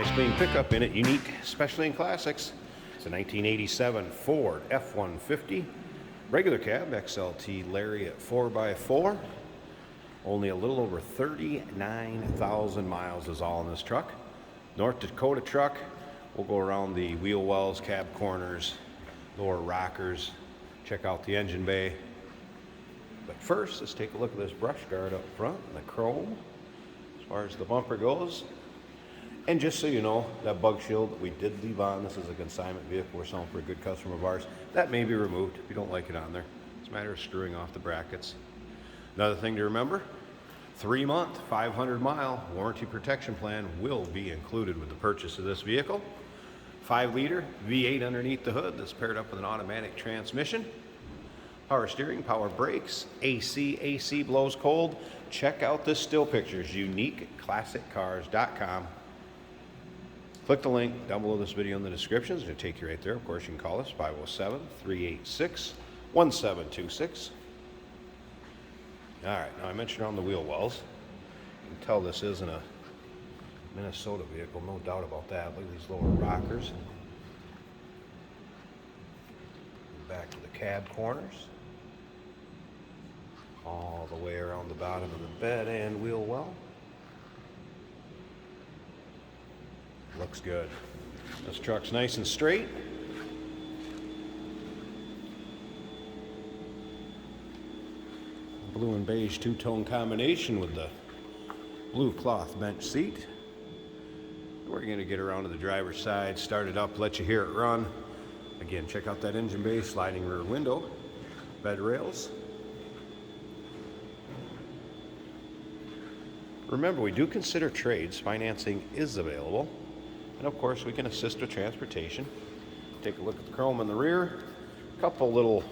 nice clean pickup in it, unique, especially in classics. It's a 1987 Ford F-150, regular cab, XLT Lariat 4x4. Only a little over 39,000 miles is all in this truck. North Dakota truck. We'll go around the wheel wells, cab corners, lower rockers, check out the engine bay. But first, let's take a look at this brush guard up front and the chrome as far as the bumper goes. And just so you know, that bug shield that we did leave on, this is a consignment vehicle we're selling for a good customer of ours, that may be removed if you don't like it on there. It's a matter of screwing off the brackets. Another thing to remember, 3-month, 500-mile warranty protection plan will be included with the purchase of this vehicle. 5-liter V8 underneath the hood that's paired up with an automatic transmission. Power steering, power brakes, AC blows cold. Check out the still pictures, uniqueclassiccars.com. Click the link down below this video in the description. It's going to take you right there. Of course, you can call us 507-386-1726. All right, now I mentioned on the wheel wells. You can tell this isn't a Minnesota vehicle, no doubt about that. Look at these lower rockers. Back to the cab corners. All the way around the bottom of the bed and wheel well. Looks good. This truck's nice and straight. Blue and beige two-tone combination with the blue cloth bench seat. We're going to get around to the driver's side, start it up, let you hear it run. Again, check out that engine bay, sliding rear window, bed rails. Remember, we do consider trades. Financing is available. And of course, we can assist with transportation. Take a look at the chrome in the rear. A couple little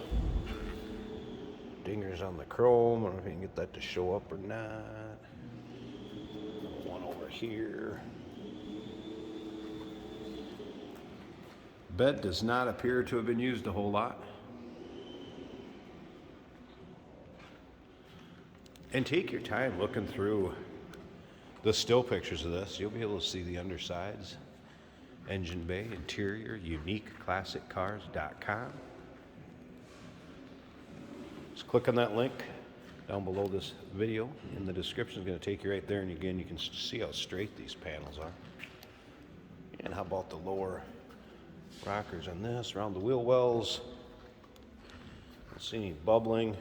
dingers on the chrome. I don't know if you can get that to show up or not. One over here. Bed does not appear to have been used a whole lot. And take your time looking through the still pictures of this. You'll be able to see the undersides, engine bay, interior, uniqueclassiccars.com. Just click on that link down below this video in the description. It's going to take you right there, and again, you can see how straight these panels are. And how about the lower rockers on this, around the wheel wells? Don't see any bubbling.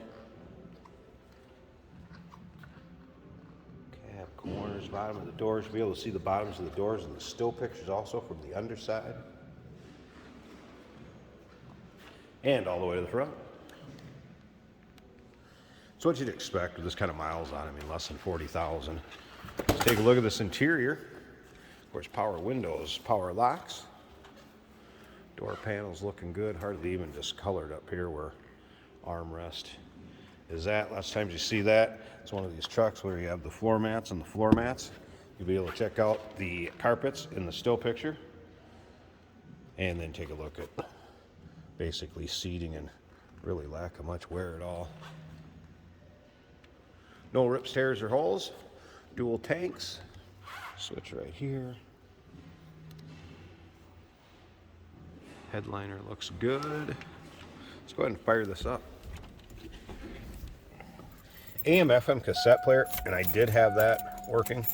Cab corners, bottom of the doors. You'll be able to see the bottoms of the doors and the still pictures also from the underside. And all the way to the front. It's what you'd expect with this kind of miles on it. I mean, less than 40,000. Let's take a look at this interior. Of course, power windows, power locks. Door panels looking good, hardly even discolored up here where armrest is at. Last time you see that, it's one of these trucks where you have the floor mats and the floor mats. You'll be able to check out the carpets in the still picture and then take a look at basically seating and really lack of much wear at all. No rips, tears, or holes. Dual tanks. Switch right here. Headliner looks good. Let's go ahead and fire this up. AM FM cassette player, and I did have that working.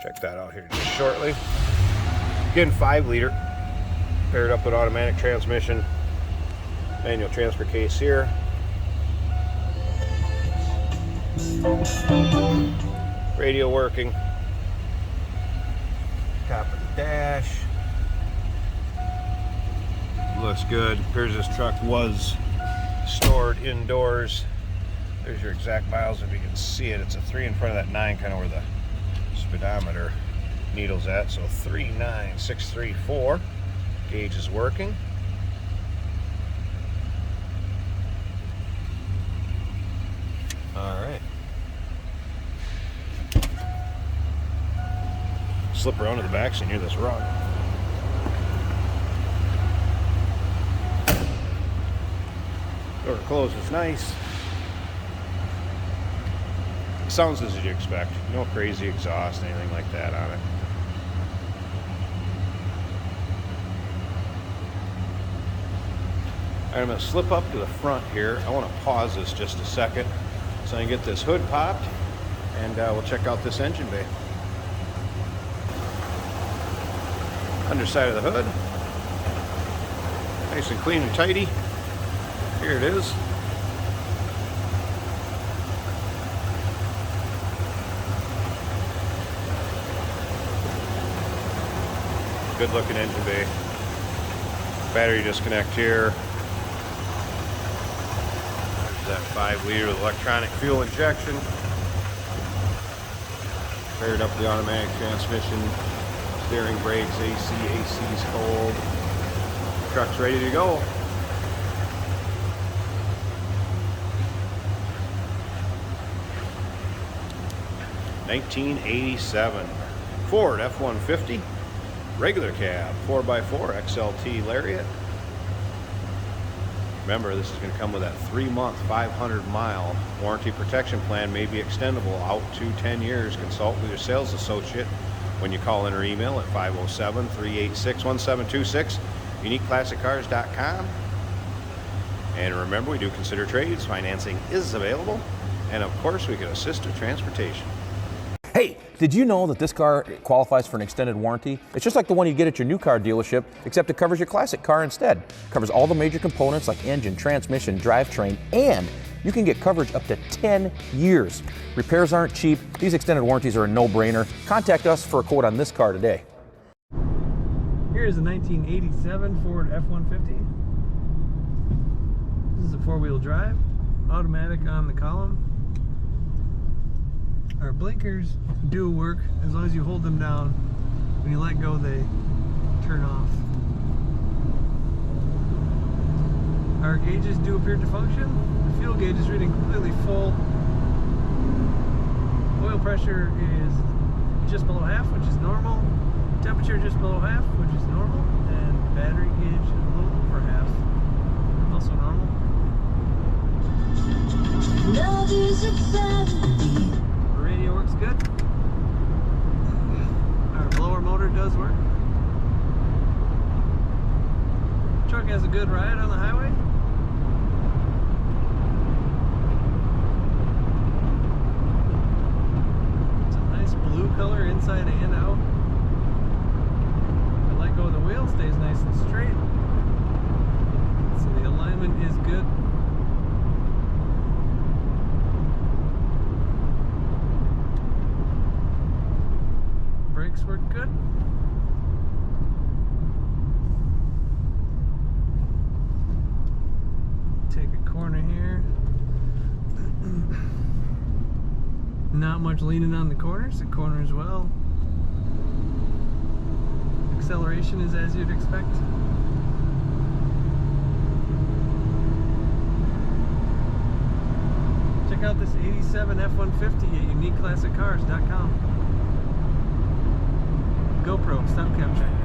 Check that out here just shortly. Again, 5-liter, paired up with automatic transmission. Manual transfer case here. Radio working. Top of the dash. Looks good. Appears this truck was stored indoors. There's your exact miles if you can see it. It's a 3 in front of that 9, kind of where the speedometer needle's at. So 39634. Gauge is working. All right. Slip around to the back so you can hear this run. Door closes nice. Sounds as you'd expect. No crazy exhaust, anything like that on it. I'm going to slip up to the front here. I want to pause this just a second so I can get this hood popped, and we'll check out this engine bay. Underside of the hood, nice and clean and tidy. Here it is. Good looking engine bay. Battery disconnect here. There's that 5-liter electronic fuel injection. Paired up with the automatic transmission. Steering, brakes, AC's cold. Truck's ready to go. '87 Ford F-150 regular cab 4x4 XLT Lariat. Remember, this is going to come with that 3-month 500-mile warranty protection plan, may be extendable out to 10 years. Consult with your sales associate when you call in or email at 507-386-1726, uniqueclassiccars.com. And remember, we do consider trades. Financing is available, and of course we can assist with transportation. Hey, did you know that this car qualifies for an extended warranty? It's just like the one you get at your new car dealership, except it covers your classic car instead. It covers all the major components like engine, transmission, drivetrain, and you can get coverage up to 10 years. Repairs aren't cheap. These extended warranties are a no-brainer. Contact us for a quote on this car today. Here's a 1987 Ford F-150. This is a 4-wheel drive, automatic on the column. Our blinkers do work as long as you hold them down. When you let go, they turn off. Our gauges do appear to function. The fuel gauge is reading completely full. Oil pressure is just below half, which is normal. Temperature just below half, which is normal. And battery gauge a little over half, also normal. Love is exciting. Radio works good. Our blower motor does work. Truck has a good ride on the highway. It's a nice blue color inside and out. I let go of the wheel, stays nice and straight. So the alignment is good. Brakes work good. Take a corner here. Not much leaning on the corners. The corner as well. Acceleration is as you'd expect. Check out this 87 F-150 at uniqueclassiccars.com. GoPro, stop capturing.